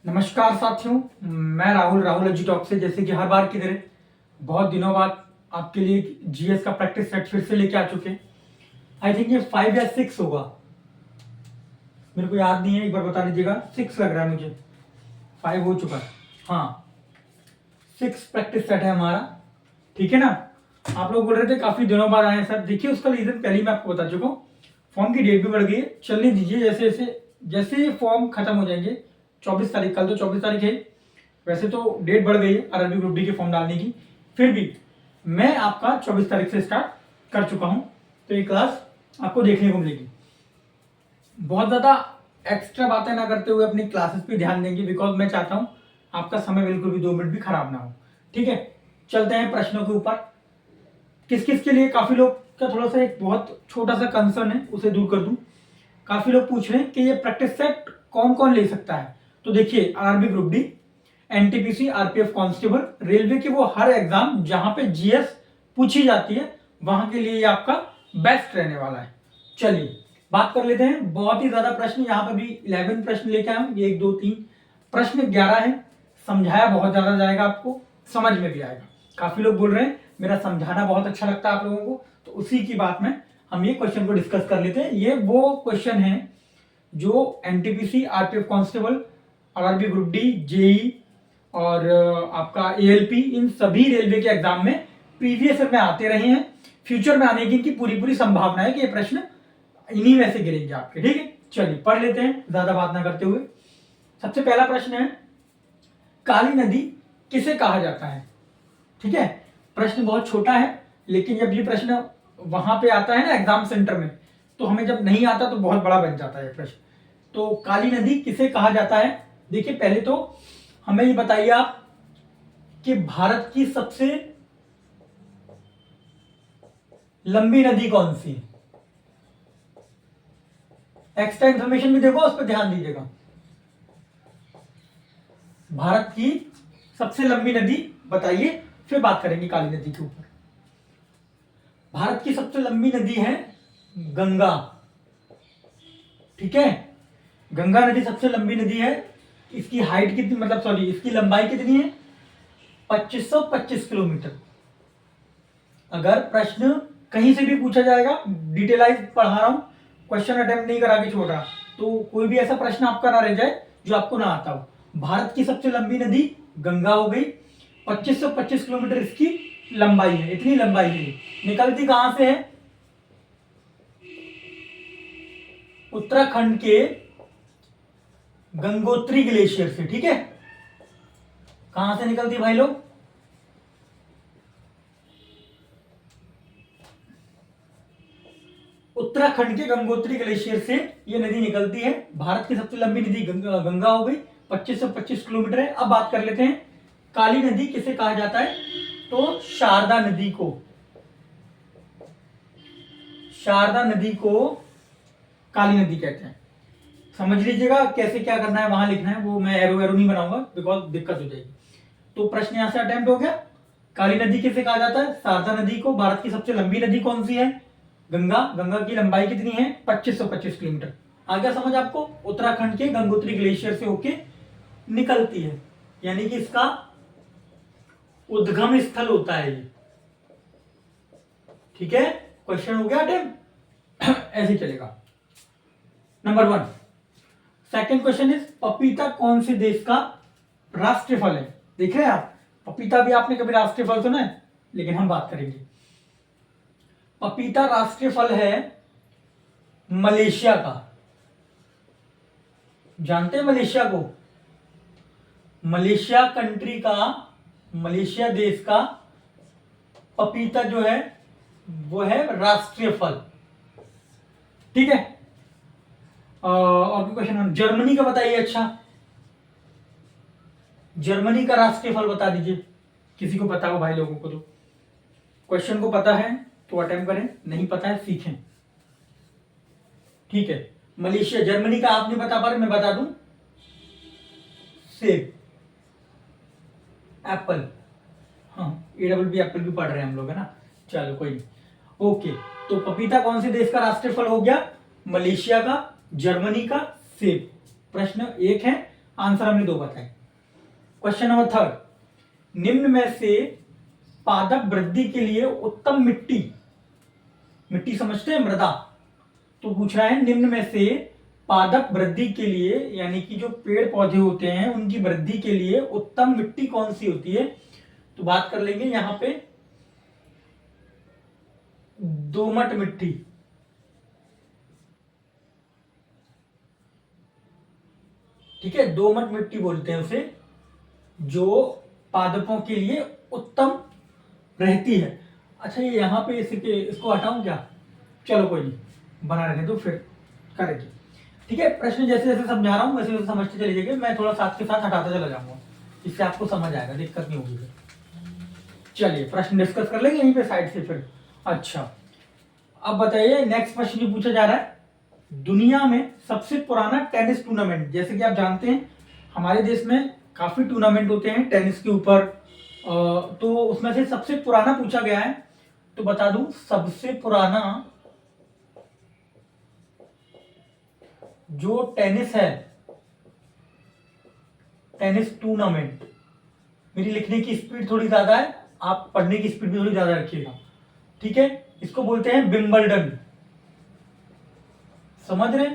नमस्कार साथियों, मैं राहुल एजुटॉक से जैसे कि हर बार की तरह बहुत दिनों बाद आपके लिए जीएस का प्रैक्टिस सेट फिर से लेके आ चुके हैं। आई थिंक ये 5 या 6 होगा, मेरे को याद नहीं है, एक बार बता दीजिएगा। 6 लग रहा है मुझे, 5 हो चुका है। हाँ, 6 प्रैक्टिस सेट है हमारा, ठीक है ना। आप लोग बोल रहे थे काफी दिनों बाद आए सर, देखिए उसका रीजन पहले ही मैं आपको बता चुका हूँ। फॉर्म की डेट भी बढ़ गई है, चलने दीजिए। जैसे जैसे जैसे ये फॉर्म खत्म हो जाएंगे 24 तारीख, कल तो 24 तारीख है, वैसे तो डेट बढ़ गई है आरआरबी ग्रुप डी के फॉर्म डालने की, फिर भी मैं आपका 24 तारीख से स्टार्ट कर चुका हूं, तो ये क्लास आपको देखने को मिलेगी। बहुत ज्यादा एक्स्ट्रा बातें ना करते हुए अपनी क्लासेस पे ध्यान देंगे, बिकॉज मैं चाहता हूं आपका समय बिल्कुल भी 2 मिनट भी खराब ना हो, ठीक है। चलते हैं प्रश्नों के ऊपर। किस किस के लिए, काफी लोग का थोड़ा सा एक बहुत छोटा सा कंसर्न है, उसे दूर कर दूं। काफी लोग पूछ रहे हैं कि ये प्रैक्टिस सेट कौन कौन ले सकता है। तो देखिए, RRB group D, NTPC, RPF constable, railway के वो हर एग्जाम जहां पे जीएस पूछी जाती है वहां के लिए ये आपका बेस्ट रहने वाला है। चलिए बात कर लेते हैं। बहुत ही ज्यादा प्रश्न, यहाँ पे भी 11 प्रश्न लेके आए, 1 2 3 प्रश्न 11 है। समझाया बहुत ज्यादा जाएगा, आपको समझ में भी आएगा। काफी लोग बोल रहे हैं मेरा समझाना बहुत अच्छा लगता है आप लोगों को, तो उसी की बात में हम ये क्वेश्चन को डिस्कस कर लेते हैं। ये वो क्वेश्चन है जो NTPC, RPF constable, RRB group D, JE और आपका एएलपी, इन सभी रेलवे के एग्जाम में प्रीवियस में आते रहे हैं। फ्यूचर में आने की इनकी पूरी पूरी संभावना है कि ये प्रश्न इन्हीं में से गिरेंगे आपके, ठीक है। चलिए पढ़ लेते हैं ज्यादा बात ना करते हुए। सबसे पहला प्रश्न है, काली नदी किसे कहा जाता है, ठीक है। प्रश्न बहुत छोटा है, लेकिन जब ये प्रश्न वहां पे आता है ना एग्जाम सेंटर में, तो हमें जब नहीं आता तो बहुत बड़ा बन जाता है प्रश्न। तो काली नदी किसे कहा जाता है, देखिए पहले तो हमें ये बताइए आप कि भारत की सबसे लंबी नदी कौन सी है। एक्स्ट्रा इंफॉर्मेशन भी देखो, उस पर ध्यान दीजिएगा। भारत की सबसे लंबी नदी बताइए, फिर बात करेंगे काली नदी के ऊपर। भारत की सबसे लंबी नदी है गंगा, ठीक है। गंगा नदी सबसे लंबी नदी है। इसकी हाइट कितनी, मतलब सॉरी, इसकी लंबाई कितनी है, 2525 किलोमीटर। अगर प्रश्न कहीं से भी पूछा जाएगा, डिटेलाइज पढ़ा रहा हूं, क्वेश्चन अटेम्प्ट नहीं करा के छोड़ रहा, तो कोई भी ऐसा प्रश्न आपका ना रह जाए जो आपको ना आता हो। भारत की सबसे लंबी नदी गंगा हो गई, 2525 किलोमीटर इसकी लंबाई है, इतनी लंबाई है। निकलती कहां से है, उत्तराखंड के गंगोत्री ग्लेशियर से, ठीक है। कहां से निकलती भाई लोग, उत्तराखंड के गंगोत्री ग्लेशियर से ये नदी निकलती है। भारत की सबसे लंबी नदी गंगा हो गई, 2525 किलोमीटर है। अब बात कर लेते हैं काली नदी किसे कहा जाता है, तो शारदा नदी को, शारदा नदी को काली नदी कहते हैं। समझ लीजिएगा कैसे क्या करना है, वहां लिखना है, वो मैं एरो एरो नहीं बनाऊंगा बिकॉज दिक्कत हो जाएगी। तो प्रश्न यहां से अटेम्प्ट हो गया। काली नदी किसे कहा जाता है, शारदा नदी को। भारत की सबसे लंबी नदी कौन सी है, गंगा। गंगा की लंबाई कितनी है, 2525 किलोमीटर। आ गया समझ आपको, उत्तराखंड के गंगोत्री ग्लेशियर से होके निकलती है, यानी कि इसका उद्गम स्थल होता है ये, ठीक है। क्वेश्चन हो गया अटेम्प्ट, ऐसे चलेगा। नंबर 1, सेकेंड क्वेश्चन इज, पपीता कौन से देश का राष्ट्रीय फल है। देख रहे हैं आप, पपीता भी आपने कभी राष्ट्रीय फल सुना है, लेकिन हम बात करेंगे। पपीता राष्ट्रीय फल है मलेशिया का। जानते हैं मलेशिया को, मलेशिया कंट्री का, मलेशिया देश का पपीता जो है वो है राष्ट्रीय फल, ठीक है। और क्वेश्चन, जर्मनी का बताइए। अच्छा, जर्मनी का राष्ट्रीय फल बता दीजिए, किसी को पता हो भाई लोगों को तो। क्वेश्चन को पता है तो अटेम्प्ट करें, नहीं पता है सीखें, ठीक है। मलेशिया, जर्मनी का आप नहीं बता पा रहे, मैं बता दूं, सेब, एप्पल। हाँ, AWB एप्पल भी पढ़ रहे हैं हम लोग, है ना। चलो कोई नहीं, ओके। तो पपीता कौन से देश का राष्ट्रीय फल हो गया, मलेशिया का, जर्मनी का, सेब। प्रश्न 1 है, आंसर हमने 2 बताए। क्वेश्चन नंबर 3, निम्न में से पादप वृद्धि के लिए उत्तम मिट्टी, मिट्टी समझते हैं, मृदा, तो पूछ रहा है निम्न में से पादप वृद्धि के लिए यानी कि जो पेड़ पौधे होते हैं उनकी वृद्धि के लिए उत्तम मिट्टी कौन सी होती है। तो बात कर लेंगे यहां पे दोमट मिट्टी, ठीक है, दोमट मिट्टी बोलते हैं उसे, जो पादपों के लिए उत्तम रहती है। अच्छा ये यहाँ पे इसको हटाऊं क्या, चलो कोई नहीं, बना रहने दो, फिर करेंगे। ठीक है, प्रश्न जैसे जैसे समझा रहा हूँ वैसे वैसे समझते चले जाइए, मैं थोड़ा साथ के साथ हटाता चला जाऊंगा, इससे आपको समझ आएगा, दिक्कत नहीं होगी। चलिए प्रश्न डिस्कस कर लेंगे यहीं पे साइड से फिर। अच्छा अब बताइए, नेक्स्ट प्रश्न जो पूछा जा रहा है, दुनिया में सबसे पुराना टेनिस टूर्नामेंट, जैसे कि आप जानते हैं हमारे देश में काफी टूर्नामेंट होते हैं टेनिस के ऊपर, तो उसमें से सबसे पुराना पूछा गया है, तो बता दूं सबसे पुराना जो टेनिस है, टेनिस टूर्नामेंट, मेरी लिखने की स्पीड थोड़ी ज्यादा है, आप पढ़ने की स्पीड भी थोड़ी ज्यादा रखिएगा, ठीक है। इसको बोलते हैं विंबलडन, समझ रहे,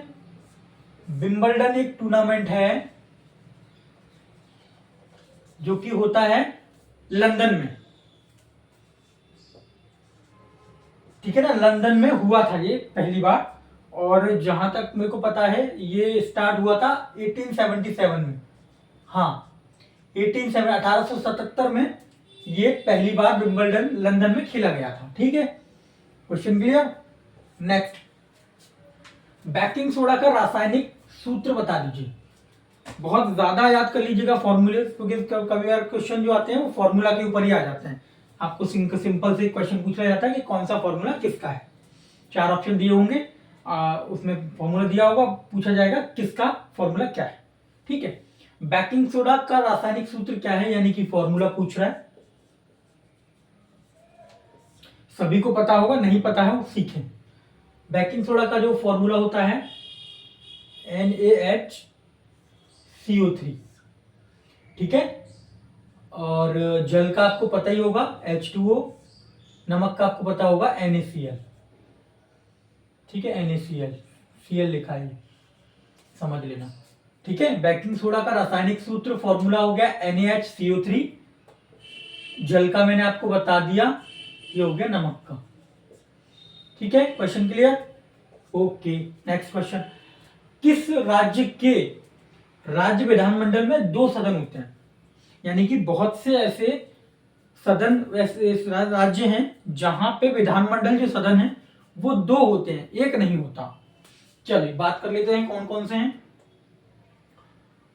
विंबलडन एक टूर्नामेंट है जो कि होता है लंदन में, ठीक है ना, लंदन में हुआ था ये पहली बार, और जहां तक मेरे को पता है ये स्टार्ट हुआ था 1877 में, हाँ 1877 में ये पहली बार विंबलडन लंदन में खेला गया था, ठीक है। Question clear. Next, baking soda का रासायनिक सूत्र बता दीजिए। बहुत ज्यादा याद कर लीजिएगा फॉर्मूले, क्योंकि कभी बार क्वेश्चन जो आते हैं वो फॉर्मूला के ऊपर ही आ जाते हैं, आपको सिंपल से क्वेश्चन पूछा जाता है कि कौन सा फॉर्मूला किसका है, 4 ऑप्शन दिए होंगे, उसमें फॉर्मूला दिया होगा, पूछा जाएगा किसका फॉर्मूला क्या है, ठीक है। बेकिंग सोडा का रासायनिक सूत्र क्या है, यानी कि फॉर्मूला पूछ रहा है, सभी को पता होगा, नहीं पता है वो सीखें। बेकिंग सोडा का जो फॉर्मूला होता है NaHCO3, ठीक है, और जल का आपको पता ही होगा H2O, नमक का आपको पता होगा NaCl, ठीक है, NaCl, Cl लिखा है, समझ लेना, ठीक है। बेकिंग सोडा का रासायनिक सूत्र फॉर्मूला हो गया NaHCO3, जल का मैंने आपको बता दिया, ये हो गया नमक का, ठीक है। Question clear, okay. Next question, किस राज्य के राज्य विधानमंडल में 2 सदन होते हैं, यानी कि बहुत से ऐसे सदन वैसे राज्य हैं जहां पे विधानमंडल जो सदन है वो 2 होते हैं, एक नहीं होता। चलिए बात कर लेते हैं कौन कौन से हैं।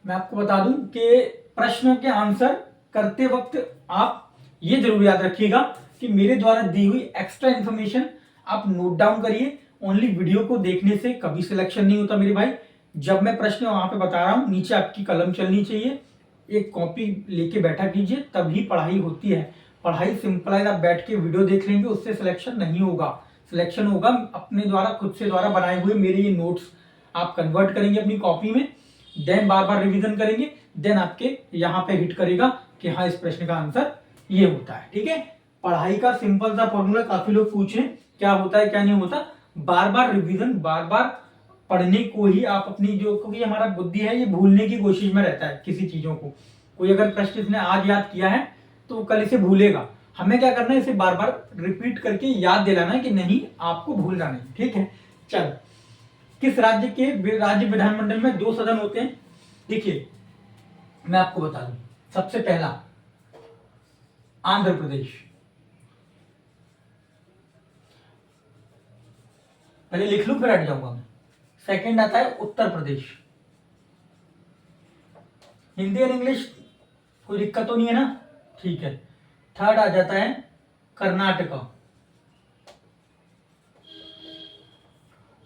मैं आपको बता दूं कि प्रश्नों के आंसर करते वक्त आप ये जरूर याद रखिएगा कि मेरे द्वारा दी हुई एक्स्ट्रा इंफॉर्मेशन आप नोट डाउन करिए, ओनली वीडियो को देखने से कभी सिलेक्शन नहीं होता मेरे भाई। जब मैं प्रश्न वहां पे बता रहा हूं नीचे आपकी कलम चलनी चाहिए, एक कॉपी लेके बैठा कीजिए, तभी पढ़ाई होती है। पढ़ाई सिंपल, आप बैठ के वीडियो देख लेंगे उससे सिलेक्शन नहीं होगा, सिलेक्शन होगा अपने द्वारा खुद से द्वारा बनाए हुए मेरे ये नोट्स आप कन्वर्ट करेंगे अपनी कॉपी में, देन बार बार रिवीजन करेंगे, देन आपके यहाँ पे हिट करेगा कि हाँ इस प्रश्न का आंसर ये होता है, ठीक है। पढ़ाई का सिंपल सा फॉर्मूला, काफी लोग पूछ रहे हैं क्या होता है क्या नहीं होता, बार बार रिवीजन, बार बार पढ़ने को ही आप अपनी जो, क्योंकि हमारा बुद्धि है ये भूलने की कोशिश में रहता है किसी चीजों को, कोई अगर प्रश्न इसने आज याद किया है तो कल इसे भूलेगा, हमें क्या करना है इसे बार बार रिपीट करके याद दिलाना है कि नहीं आपको भूलना नहीं, ठीक है। चल, किस राज्य के राज्य विधानमंडल में 2 सदन होते हैं, देखिए मैं आपको बता दूं, सबसे पहला आंध्र प्रदेश, पहले लिख लूं फिर हट जाऊंगा मैं। सेकंड आता है उत्तर प्रदेश, हिंदी और इंग्लिश कोई दिक्कत तो नहीं है ना, ठीक है। थर्ड आ जाता है कर्नाटका,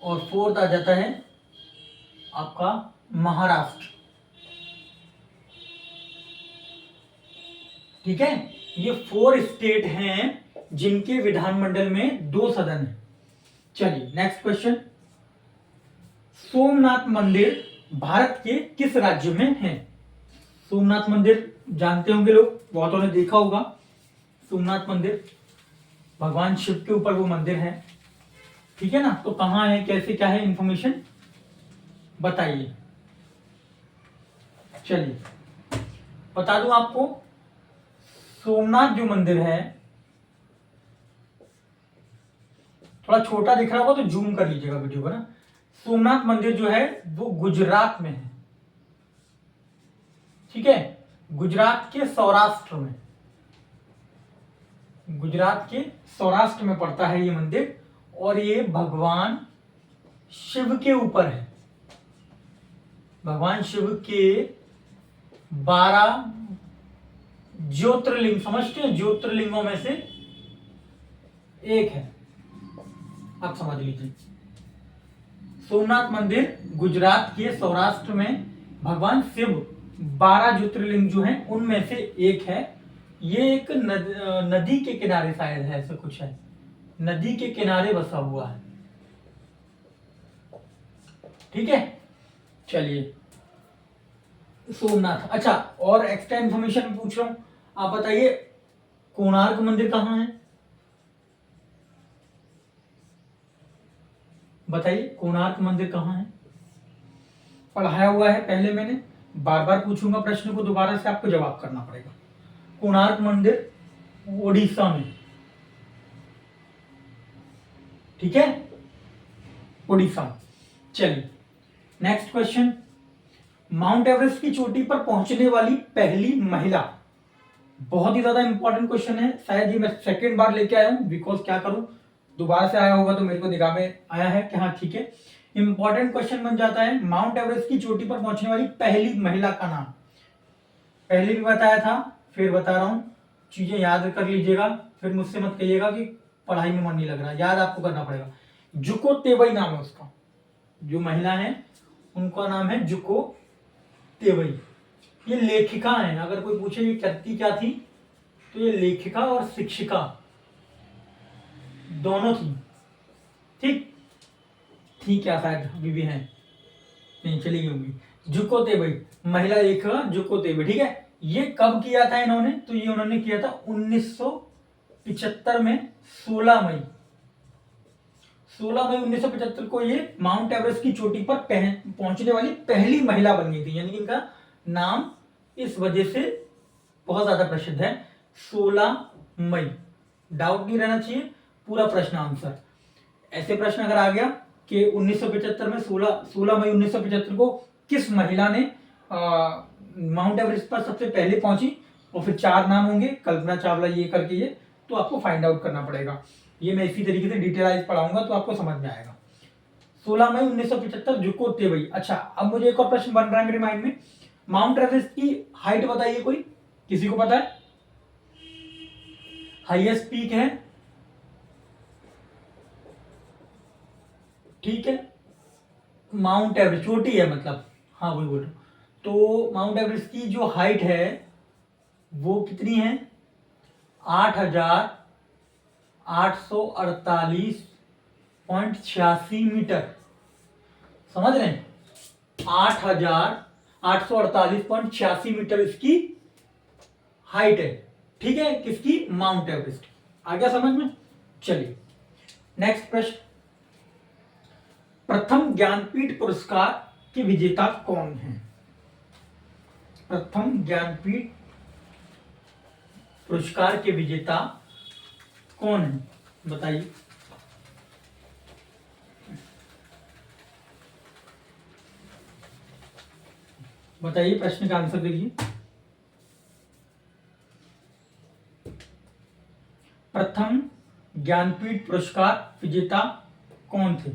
और फोर्थ आ जाता है आपका महाराष्ट्र, ठीक है। ये 4 स्टेट हैं जिनके विधानमंडल में 2 सदन है। चलिए नेक्स्ट क्वेश्चन, सोमनाथ मंदिर भारत के किस राज्य में है, सोमनाथ मंदिर जानते होंगे लोग, बहुतों ने देखा होगा। सोमनाथ मंदिर भगवान शिव के ऊपर वो मंदिर है, ठीक है ना। तो कहाँ है, कैसे, क्या है, इंफॉर्मेशन बताइए। चलिए बता दूं आपको, सोमनाथ जो मंदिर है, थोड़ा छोटा दिख रहा होगा तो जूम कर लीजिएगा वीडियो को ना। सोमनाथ मंदिर जो है वो गुजरात में है, ठीक है, गुजरात के सौराष्ट्र में, गुजरात के सौराष्ट्र में पड़ता है ये मंदिर। और ये भगवान शिव के ऊपर है, भगवान शिव के 12 ज्योतिर्लिंग, समझते हैं, ज्योतिर्लिंगों में से एक है, आप समझ लीजिए। सोमनाथ मंदिर गुजरात के सौराष्ट्र में भगवान शिव 12 ज्योतिर्लिंग जो हैं उनमें से एक है। ये एक नदी के किनारे शायद है, ऐसा कुछ है, नदी के किनारे बसा हुआ है, ठीक है। चलिए सोमनाथ, अच्छा और एक्स्ट्रा इन्फॉर्मेशन पूछ रहा हूं, आप बताइए कोणार्क मंदिर कहाँ है, बताइए कोणार्क मंदिर कहाँ है। पढ़ाया हुआ है पहले मैंने, बार बार पूछूंगा प्रश्न को, दोबारा से आपको जवाब करना पड़ेगा। कोणार्क मंदिर ओडिशा में, ठीक है, ओडिशा। चलिए नेक्स्ट क्वेश्चन, माउंट एवरेस्ट की चोटी पर पहुंचने वाली पहली महिला, बहुत ही ज्यादा इंपॉर्टेंट क्वेश्चन है, शायद ये मैं सेकंड बार लेके आया हूं, बिकॉज क्या करूं, दोबारा से आया होगा तो मेरे को दिमाग में आया है कि हाँ ठीक है, इंपॉर्टेंट क्वेश्चन बन जाता है। माउंट एवरेस्ट की चोटी पर पहुंचने वाली पहली महिला का नाम, पहले भी बताया था, फिर बता रहा हूं, चीजें याद कर लीजिएगा, फिर मुझसे मत कहिएगा कि पढ़ाई में मन नहीं लग रहा, याद आपको करना पड़ेगा। जुको तेवई नाम है उसका, जो महिला है उनका नाम है जुको तेवई। ये लेखिका है, अगर कोई पूछे ये करती क्या थी, तो ये लेखिका और शिक्षिका दोनों थी, ठीक, ठीक है, शायद अभी भी है, नहीं चली गई होंगी। जुको तेवई, महिला लेखिका जुको तेवई, ठीक है। ये कब किया था इन्होंने, तो ये उन्होंने किया था 1975 में, 16 मई 1975 को ये माउंट एवरेस्ट की चोटी पर पहुंचने वाली पहली महिला बन गई थी, यानी कि इनका नाम इस वजह से बहुत ज्यादा प्रसिद्ध है, 16 मई। डाउट नहीं रहना चाहिए, पूरा प्रश्न आंसर। ऐसे प्रश्न अगर आ गया कि 1975 में 16 मई 1975 को किस महिला ने माउंट एवरेस्ट पर सबसे पहले पहुंची, और फिर 4 नाम होंगे, कल्पना चावला ये करके, ये तो आपको फाइंड आउट करना पड़ेगा। ये मैं इसी तरीके से डिटेलाइज पढ़ाऊंगा तो आपको समझ में आएगा। 16 मई 1975 जुको तेवई। अच्छा अब मुझे एक और प्रश्न बन रहा है मेरे माइंड में, माउंट एवरेस्ट की हाइट बताइए, कोई किसी को पता है, हाईएस्ट पीक है, ठीक है, माउंट एवरेस्ट चोटी है मतलब, हाँ वही बोलो, तो माउंट एवरेस्ट की जो हाइट है वो कितनी है, 8,848.86 मीटर, समझ रहे हैं, 8,848.86 मीटर इसकी हाइट है, ठीक है, किसकी, माउंट एवरेस्ट। आ गया समझ में। चलिए नेक्स्ट प्रश्न, प्रथम ज्ञानपीठ पुरस्कार के विजेता कौन है, प्रथम ज्ञानपीठ पुरस्कार के विजेता कौन है, बताइए। बताइए, प्रश्न का आंसर देखिए। प्रथम ज्ञानपीठ पुरस्कार विजेता कौन थे।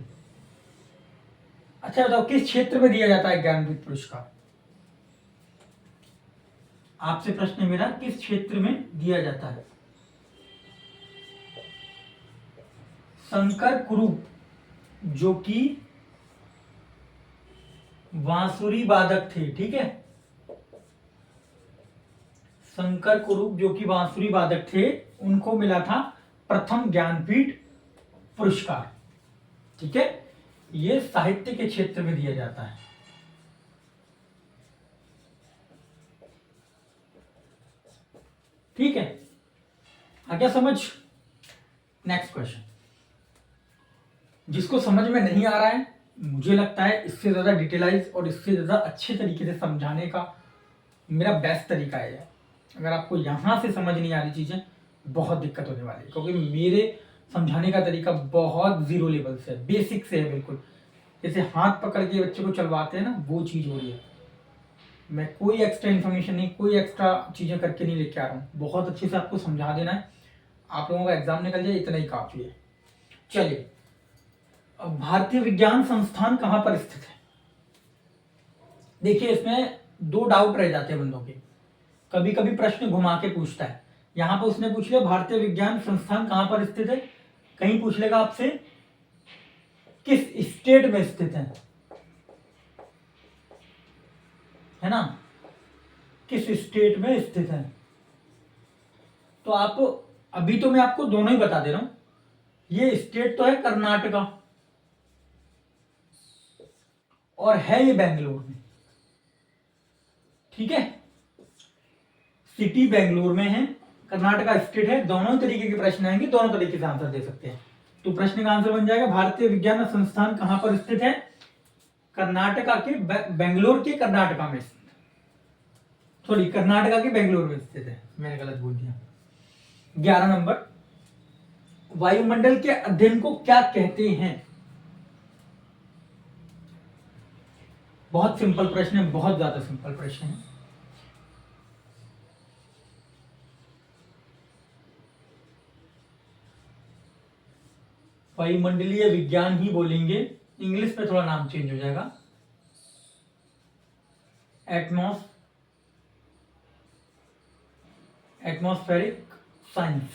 अच्छा बताओ किस क्षेत्र में दिया जाता है ज्ञानपीठ पुरस्कार, आपसे प्रश्न है मेरा, किस क्षेत्र में दिया जाता है। शंकर कुरूप जो कि बांसुरी वादक थे, ठीक है, शंकर कुरूप जो कि बांसुरी वादक थे, उनको मिला था प्रथम ज्ञानपीठ पुरस्कार, ठीक है। ये साहित्य के क्षेत्र में दिया जाता है। आ क्या समझ? नेक्स्ट क्वेश्चन, जिसको समझ में नहीं आ रहा है, मुझे लगता है इससे ज़्यादा डिटेलाइज और इससे ज़्यादा अच्छे तरीके से समझाने का मेरा बेस्ट तरीका है। अगर आपको यहाँ से समझ नहीं आ रही चीज़ें, बहुत दिक्कत होने वाली है, क्योंकि मेरे समझाने का तरीका बहुत जीरो लेवल से है, बेसिक से है, बिल्कुल जैसे हाथ पकड़ के बच्चे को चलवाते हैं ना, वो चीज़ हो रही है। मैं कोई एक्स्ट्रा इन्फॉर्मेशन नहीं, कोई एक्स्ट्रा चीज़ें करके नहीं लेके आ रहा हूँ, बहुत अच्छे से आपको समझा देना है, आप लोगों का एग्जाम निकल जाए इतना ही काफ़ी है। चलिए, अब भारतीय विज्ञान संस्थान कहाँ पर स्थित है? देखिए, इसमें दो डाउट रह जाते हैं बंदों के, कभी कभी प्रश्न घुमा के पूछता है। यहां पर उसने पूछ लिया भारतीय विज्ञान संस्थान कहां पर स्थित है, कहीं पूछ लेगा आपसे किस स्टेट में स्थित है ना, किस स्टेट में स्थित है। तो आप, अभी तो मैं आपको दोनों ही बता दे रहा हूं, ये स्टेट तो है कर्नाटका और है ये बेंगलोर में, ठीक है, सिटी बेंगलोर में है, कर्नाटका स्टेट है। दोनों तरीके के प्रश्न आएंगे, दोनों तरीके से आंसर दे सकते हैं। तो प्रश्न का आंसर बन जाएगा भारतीय विज्ञान संस्थान कहां पर स्थित है? कर्नाटका के बेंगलोर के कर्नाटका में स्थित, सॉरी कर्नाटका के बेंगलोर में स्थित है, मैंने गलत बोल दिया। 11 नंबर, वायुमंडल के अध्ययन को क्या कहते हैं? बहुत सिंपल प्रश्न है, बहुत ज्यादा सिंपल प्रश्न है। वायुमंडलीय विज्ञान ही बोलेंगे, इंग्लिश में थोड़ा नाम चेंज हो जाएगा, एटमॉस्फेरिक साइंस,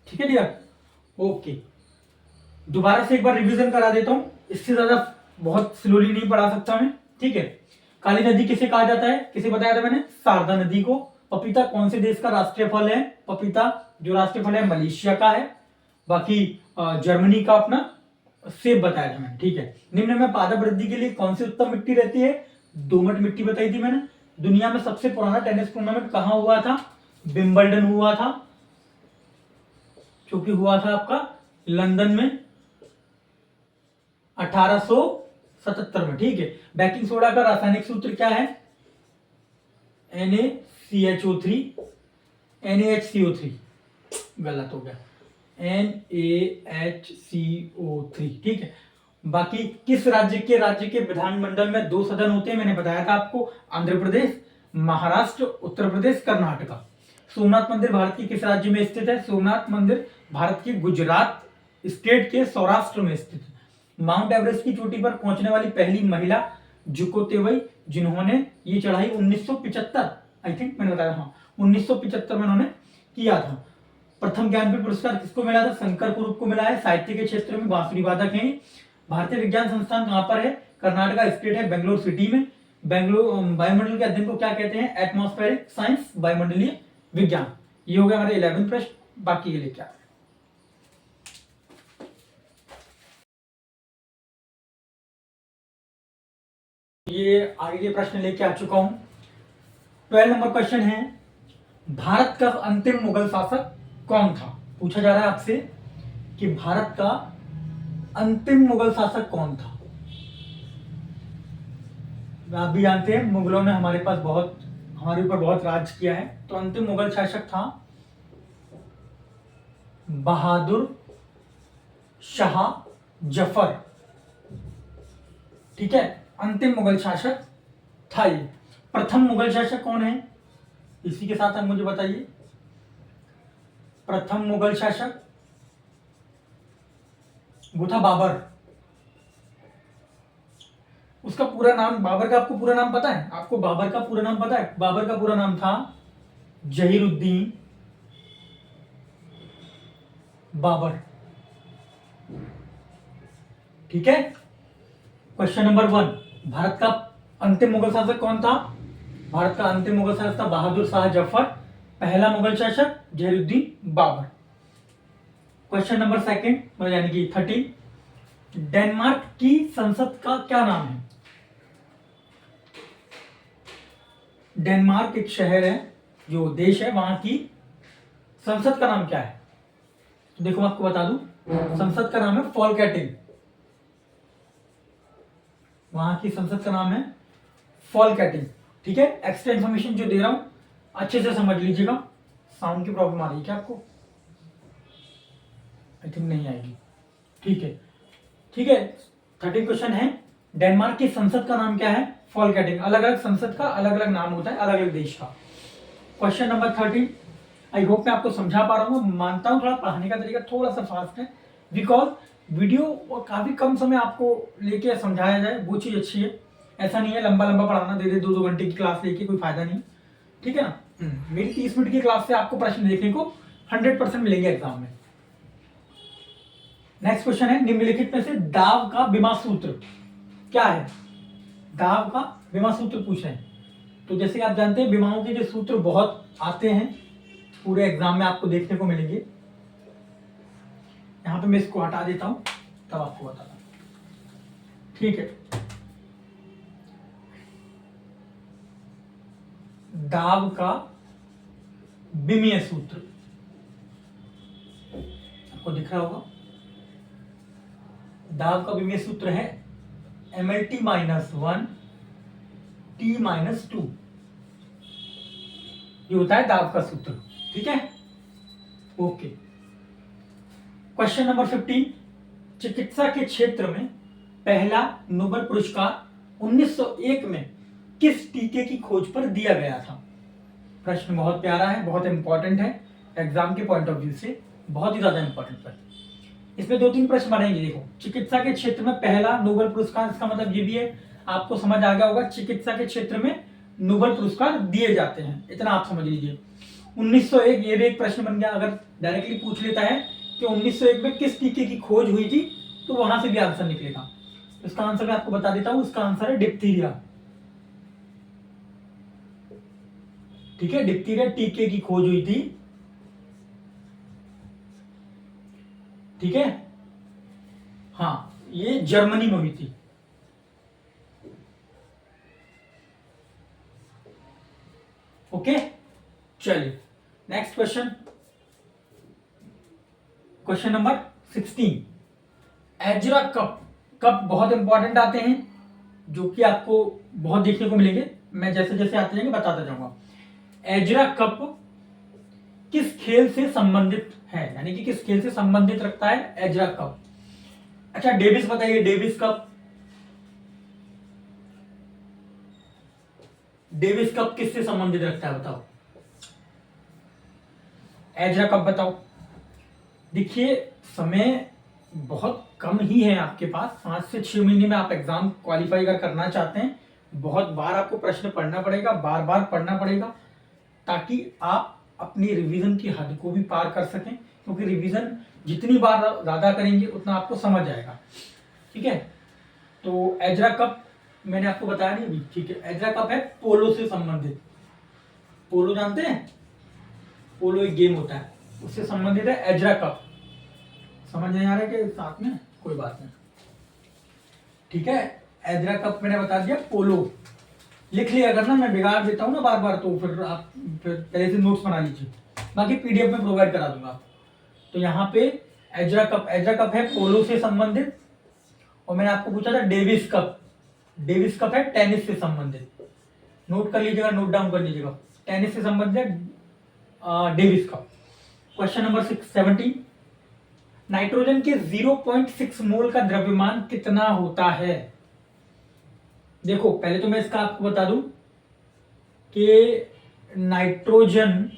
ठीक है डियर, ओके। दोबारा से एक बार रिवीजन करा देता हूं, इससे ज्यादा बहुत स्लोली नहीं पढ़ा सकता मैं, ठीक है। काली नदी किसे कहा जाता है, किसे बताया था मैंने? शारदा नदी को। पपीता कौन से देश का राष्ट्रीय फल है? पपीता जो राष्ट्रीय फल है मलेशिया का है। बाकी जर्मनी का अपना सेब बताया था मैंने, ठीक है। निम्न में पादप वृद्धि के लिए कौन सी उत्तम मिट्टी रहती है? दोमट मिट्टी बताई थी मैंने। दुनिया में सबसे पुराना टेनिस टूर्नामेंट कहां हुआ था? विंबलडन हुआ था, जो कि हुआ था आपका लंदन में 1877 में, ठीक है। बेकिंग सोडा का रासायनिक सूत्र क्या है? NaCHO3, NaHCO3, गलत हो गया, NaHCO3, ठीक है। बाकी किस राज्य के विधानमंडल में 2 सदन होते हैं? मैंने बताया था आपको, आंध्र प्रदेश, महाराष्ट्र, उत्तर प्रदेश, कर्नाटका। सोमनाथ मंदिर भारत के किस राज्य में स्थित है? सोमनाथ मंदिर भारत के गुजरात स्टेट के सौराष्ट्र में स्थित है। माउंट एवरेस्ट की चोटी पर पहुंचने वाली पहली महिला जुको तेवई, जिन्होंने ये चढ़ाई 1975, आई थिंक मैंने बताया, हाँ 1975 में उन्होंने किया था। प्रथम ज्ञानपीठ पुरस्कार किसको मिला था? शंकर कुरूप को मिला है। साहित्य के क्षेत्र में बांसुरी वादक हैं। भारतीय विज्ञान संस्थान कहां पर है? कर्नाटका स्टेट है, बेंगलोर सिटी में। वायुमंडल के अध्ययन को क्या कहते हैं? एटमॉस्फेरिक साइंस, वायुमंडलीय विज्ञान। ये हो गया हमारे 11वें प्रश्न, बाकी ये लेके आ रहे हैं। ये आगे के प्रश्न लेके आ चुका हूं। 12 नंबर क्वेश्चन है, भारत का अंतिम मुगल शासक कौन था? पूछा जा रहा है आपसे कि भारत का अंतिम मुगल शासक कौन था। आप भी जानते हैं मुगलों ने हमारे ऊपर बहुत राज किया है, तो अंतिम मुगल शासक था बहादुर शाह जफर, ठीक है, अंतिम मुगल शासक था ये। प्रथम मुगल शासक कौन है? इसी के साथ आप मुझे बताइए, प्रथम मुगल शासक वो था बाबर। उसका पूरा नाम, बाबर का आपको पूरा नाम पता है? आपको बाबर का पूरा नाम पता है? बाबर का पूरा नाम था जहीरुद्दीन बाबर, ठीक है। क्वेश्चन नंबर 1, भारत का अंतिम मुगल शासक कौन था? भारत का अंतिम मुगल शासक था बहादुर शाह जफर, पहला मुगल शासक जहीरुद्दीन बाबर। क्वेश्चन नंबर 2 यानी कि 30, डेनमार्क की संसद का क्या नाम है? डेनमार्क एक शहर है जो देश है वहां की संसद का नाम क्या है? तो देखो मैं आपको बता दूं, संसद का नाम है फॉलकैटिंग। वहां की संसद का नाम है फॉलकैटिंग। ठीक है, एक्स्ट्रा इन्फॉर्मेशन जो दे रहा हूं अच्छे से समझ लीजिएगा। साउंड की प्रॉब्लम आ रही है क्या आपको? आई थिंक नहीं आएगी। ठीक है, ठीक है। 13 क्वेश्चन है, डेनमार्क की संसद का नाम क्या है? फॉलकैटिंग। अलग अलग संसद का अलग अलग नाम होता है, अलग अलग देश का। क्वेश्चन नंबर 13, आई होप मैं आपको समझा पा रहा हूँ। मानता हूँ थोड़ा पढ़ाने का तरीका थोड़ा सा फास्ट है, बिकॉज वीडियो काफी कम समय आपको लेके समझाया जाए वो चीज अच्छी है। ऐसा नहीं है लंबा लंबा पढ़ाना, दे 2-2 घंटे की क्लास लेके कोई फायदा नहीं। ठीक है ना? मेरी 30 मिनट की क्लास से आपको प्रश्न देखने को 100% मिलेंगे एग्जाम में। नेक्स्ट क्वेश्चन है, निम्नलिखित में से दाव का विमा सूत्र क्या है? दाव का विमा सूत्र पूछ रहे हैं। तो जैसे आप जानते हैं विमाओं के जो सूत्र बहुत आते हैं, पूरे एग्जाम में आपको देखने को मिलेंगे। यहां पे मैं इसको हटा देता हूं तब आपको बताता हूं। ठीक है, दाव का विमीय सूत्र आपको दिख रहा होगा। दाव का विमीय सूत्र है MLT-1 T-2। ये होता है दाव का सूत्र। ठीक है, ओके। क्वेश्चन नंबर 15, चिकित्सा के क्षेत्र में पहला नोबेल पुरस्कार 1901 में किस टीके की खोज पर दिया गया था? प्रश्न बहुत प्यारा है, बहुत इंपॉर्टेंट है एग्जाम के पॉइंट ऑफ व्यू से, बहुत ही ज्यादा इंपॉर्टेंट प्रश्न। इसमें 2-3 प्रश्न बनेंगे। देखो, चिकित्सा के क्षेत्र में पहला नोबेल पुरस्कार, इसका मतलब ये भी है, आपको समझ आ गया होगा चिकित्सा के क्षेत्र में नोबेल पुरस्कार दिए जाते हैं, इतना आप समझ लीजिए। 1901 ये भी एक प्रश्न बन गया। अगर डायरेक्टली पूछ लेता है कि 1901 में किस टीके की खोज हुई थी, तो वहां से भी आंसर निकलेगा। इसका आंसर मैं आपको बता देता हूं, इसका आंसर है डिप्थीरिया। ठीक है, डिप्थीरिया टीके की खोज हुई थी। ठीक है, हाँ, ये जर्मनी में हुई थी। ओके, चलिए next question, question number 16, Ezra cup. Cup बहुत इंपॉर्टेंट आते हैं, जो कि आपको बहुत देखने को मिलेंगे। मैं जैसे जैसे आते जाएंगे बताता जाऊंगा। एजरा कप किस खेल से संबंधित है, यानी कि किस खेल से संबंधित रखता है एजरा कप? अच्छा, डेविस बताइए, डेविस कप, डेविस कप किससे संबंधित रखता है बताओ? एजरा कप बताओ। देखिए, समय बहुत कम ही है आपके पास, 5 से 6 महीने में आप एग्जाम क्वालिफाई अगर करना चाहते हैं, बहुत बार आपको प्रश्न पढ़ना पड़ेगा, बार बार पढ़ना पड़ेगा, ताकि आप अपनी रिवीजन की हद को भी पार कर सकें, क्योंकि रिवीजन जितनी बार ज्यादा करेंगे उतना आपको समझ आएगा। ठीक है, तो एजरा कप मैंने आपको बताया नहीं अभी। ठीक है, एजरा कप है पोलो से संबंधित। पोलो जानते हैं? पोलो एक गेम होता है, उससे संबंधित है एजरा कप। समझ नहीं आ रहा है कि साथ में? कोई बात नहीं। ठीक है, एजरा कप मैंने बता दिया, पोलो लिख लिया करना, मैं बिगाड़ देता हूँ ना बार बार, तो फिर आप फिर पहले से नोट्स बना लीजिए, बाकी PDF में प्रोवाइड करा दूंगा। तो यहाँ पे एजरा कप है पोलो से संबंधित। और मैंने आपको पूछा था डेविस कप, डेविस कप है टेनिस से संबंधित। नोट कर लीजिएगा, नोट डाउन कर लीजिएगा, टेनिस से संबंधित Davis cup. Question number 17, nitrogen के 0.6 मोल का द्रव्यमान कितना होता है? देखो, पहले तो मैं इसका आपको बता दूं कि नाइट्रोजन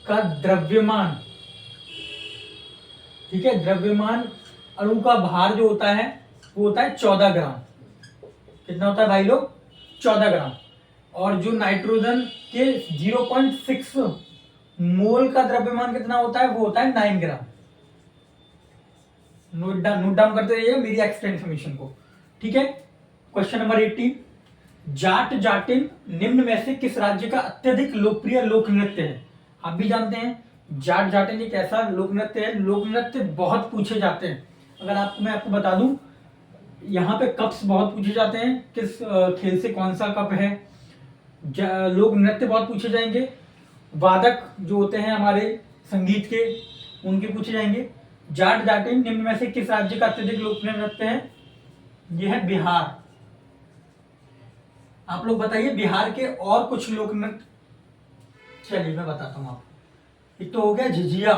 का द्रव्यमान, ठीक है, द्रव्यमान अणु का भार जो होता है वो होता है 14 ग्राम। कितना होता है भाई लोग? 14 ग्राम। और जो नाइट्रोजन के 0.6 मोल का द्रव्यमान कितना होता है, वो होता है 9 ग्राम। नोट डाउन करते रहिएगा मेरी एक्स्ट्रा इन्फॉर्मेशन को। ठीक है, क्वेश्चन नंबर 18, जाट जाटिन निम्न में से किस राज्य का अत्यधिक लोकप्रिय लोक नृत्य है? आप भी जानते हैं जाट जाटिन एक ऐसा लोक नृत्य है, लोक नृत्य बहुत पूछे जाते हैं। अगर मैं आपको बता दूं, यहाँ पे कप्स बहुत पूछे जाते हैं, किस खेल से कौन सा कप है, लोक नृत्य बहुत पूछे जाएंगे, वादक जो होते हैं हमारे संगीत के उनके पूछे जाएंगे। जाट जाटिन निम्न में से किस राज्य का अत्यधिक लोकप्रिय नृत्य है? यह है बिहार। आप लोग बताइए बिहार के और कुछ लोक नृत्य। चलिए मैं बताता हूं आपको। एक तो हो गया झिझिया,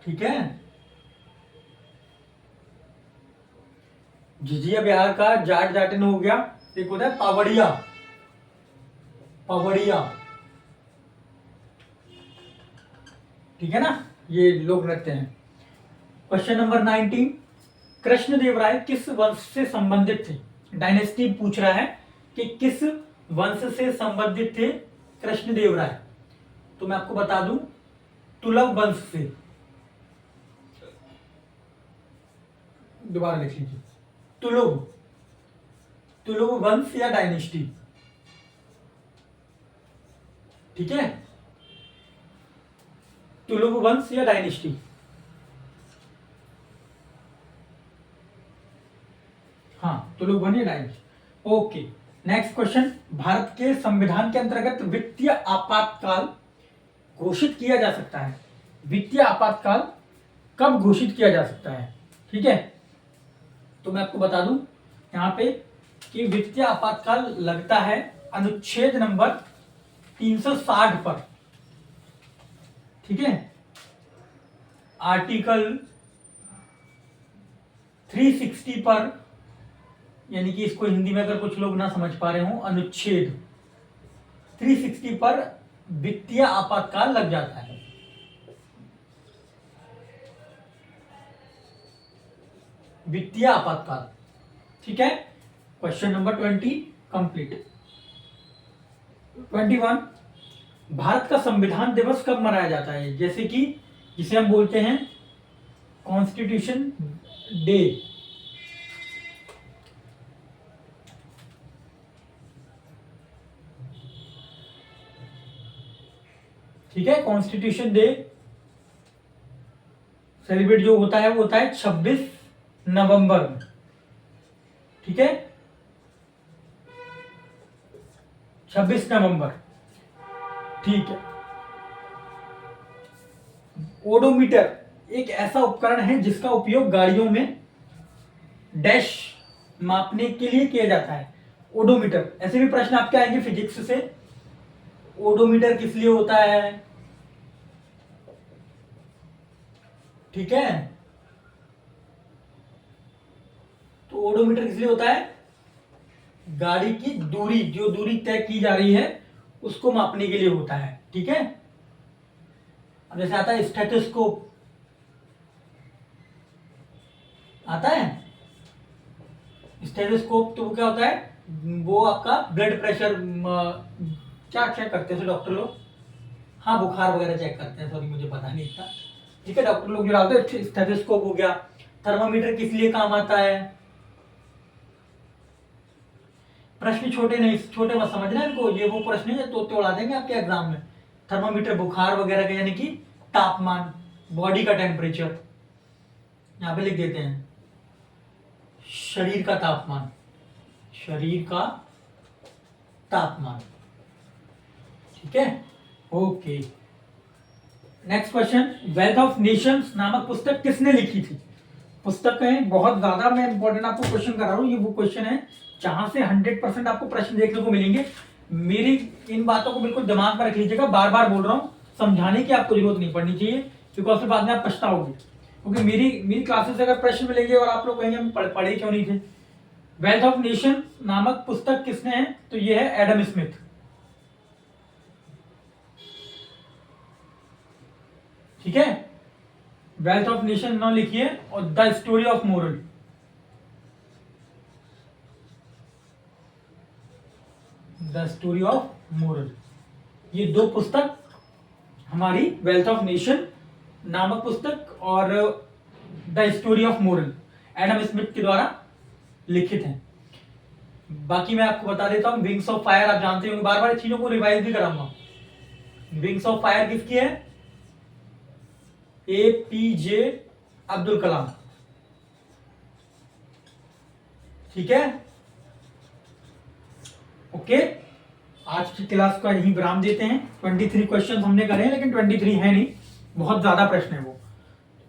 ठीक है, झिझिया बिहार का। जाट जाटिन हो गया। एक होता है पावड़िया, पावड़िया, ठीक है ना, ये लोक नृत्य हैं। क्वेश्चन नंबर 19, कृष्णदेवराय किस वंश से संबंधित थे? डायनेस्टी पूछ रहा है कि किस वंश से संबंधित थे कृष्णदेवराय। तो मैं आपको बता दूं, तुलव वंश से। दोबारा लिख लीजिए, तुलुव, तुलुव वंश या डायनेस्टी, ठीक है, तुलुव वंश या डायनेस्टी। हाँ, तुलुव वंश या dynasty. Okay, next question, Bharat के संविधान के अंतर्गत वित्तीय आपातकाल घोषित किया जा सकता है। वित्तीय आपातकाल कब घोषित किया जा सकता है? ठीक है, तो मैं आपको बता दूं यहां पे कि वित्तीय आपातकाल लगता है अनुच्छेद नंबर 360 पर, ठीक है, आर्टिकल 360 पर, यानी कि इसको हिंदी में अगर कुछ लोग ना समझ पा रहे हो, अनुच्छेद 360 पर वित्तीय आपातकाल लग जाता है। वित्तीय आपातकाल, ठीक है। Question number 20 complete. 21, भारत का संविधान दिवस कब मनाया जाता है? जैसे कि जिसे हम बोलते हैं कॉन्स्टिट्यूशन डे, ठीक है। कॉन्स्टिट्यूशन डे सेलिब्रेट जो होता है वो होता है 26 नवंबर में, ठीक है, 26 नवंबर, ठीक है। ओडोमीटर एक ऐसा उपकरण है जिसका उपयोग गाड़ियों में डैश मापने के लिए किया जाता है। ओडोमीटर, ऐसे भी प्रश्न आपके आएंगे फिजिक्स से, ओडोमीटर किस लिए होता है, ठीक है, तो ओडोमीटर किस लिए होता है? गाड़ी की दूरी, जो दूरी तय की जा रही है उसको मापने के लिए होता है, ठीक है। अब जैसे आता है स्टेथोस्कोप, आता है स्टेथोस्कोप, तो वो क्या होता है? वो आपका ब्लड प्रेशर क्या चेक करते हैं डॉक्टर लोग? हाँ, बुखार वगैरह चेक करते हैं, सॉरी मुझे पता नहीं था, ठीक है, डॉक्टर लोग जो डालते हैं। स्टेथोस्कोप हो गया। थर्मामीटर किस लिए काम आता है? प्रश्न छोटे नहीं, छोटे मत समझना इनको, ये वो प्रश्न है तो उड़ा देंगे आपके एग्जाम में। थर्मामीटर बुखार वगैरह का, यानी कि तापमान, बॉडी का टेम्परेचर, यहां पे लिख देते हैं शरीर का तापमान, शरीर का तापमान, ठीक है, okay. Next question, wealth of Nations नामक पुस्तक किसने लिखी थी? पुस्तक है बहुत ज्यादा, मैं इंपॉर्टेंट आपको क्वेश्चन करा रहा हूँ, ये वो क्वेश्चन है जहां से 100% आपको प्रश्न देखने को मिलेंगे। मेरी इन बातों को बिल्कुल दिमाग में रख लीजिएगा, बार बार बोल रहा हूँ, समझाने की आपको जरूरत नहीं पड़नी चाहिए, बिकॉज फिर बाद में आप पछताओगे, क्योंकि मेरी क्लासेस से अगर प्रश्न मिलेंगे और आप लोग कहेंगे हम पढ़े क्यों नहीं थे। वेल्थ ऑफ नेशन नामक पुस्तक किसने है? तो ये है एडम स्मिथ, ठीक है। वेल्थ ऑफ नेशन नाम लिखिए, और the story of moral, the story of moral, ये दो पुस्तक हमारी वेल्थ ऑफ नेशन नामक पुस्तक और the story of moral Adam Smith के द्वारा लिखित हैं। बाकी मैं आपको बता देता हूं, विंग्स ऑफ फायर आप जानते होंगे, बार बार चीजों को रिवाइज भी कराऊंगा। विंग्स ऑफ फायर किसकी है? APJ अब्दुल कलाम, ठीक है। ओके, आज की क्लास का यही विराम देते हैं। 23 क्वेश्चन हमने करे हैं, लेकिन 23 है नहीं, बहुत ज्यादा प्रश्न है वो।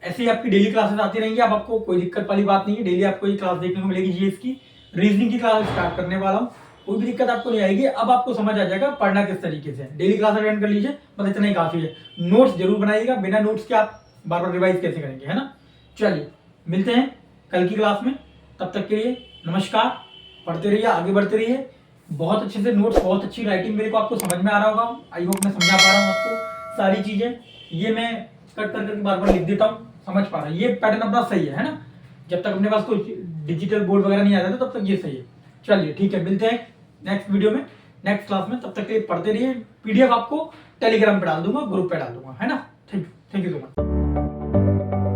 ऐसे ही आपकी डेली क्लासेस आती रहेंगी, अब आपको कोई दिक्कत वाली बात नहीं है। डेली आपको ये क्लास देखने को मिलेगी जीएस की। रीजनिंग की क्लास स्टार्ट करने वाला हूँ, कोई भी दिक्कत आपको नहीं आएगी। अब आपको समझ आ जाएगा पढ़ना किस तरीके से। डेली क्लास अटेंड कर लीजिए, बस इतना ही काफी है। नोट्स जरूर बनाइएगा, बिना नोट्स के आप बार बार रिवाइज कैसे करेंगे, है ना। चलिए मिलते हैं कल की क्लास में, तब तक के लिए नमस्कार। पढ़ते रहिए, आगे बढ़ते रहिए। बहुत अच्छे से नोट्स, बहुत अच्छी राइटिंग मेरे को आपको समझ में आ रहा होगा। आई होप मैं समझा पा रहा हूँ आपको सारी चीजें। ये मैं कट कर करके बार बार लिख देता हूँ, समझ पा रहा है। ये पैटर्न अपना सही है ना। जब तक अपने पास कोई डिजिटल बोर्ड वगैरह नहीं आता था तब तक ये सही है। चलिए ठीक है, मिलते हैं नेक्स्ट वीडियो में, नेक्स्ट क्लास में। तब तक के लिए पढ़ते रहिए। पीडीएफ आपको टेलीग्राम पे डाल दूंगा, ग्रुप पे डाल दूंगा, है ना। Thank you so much.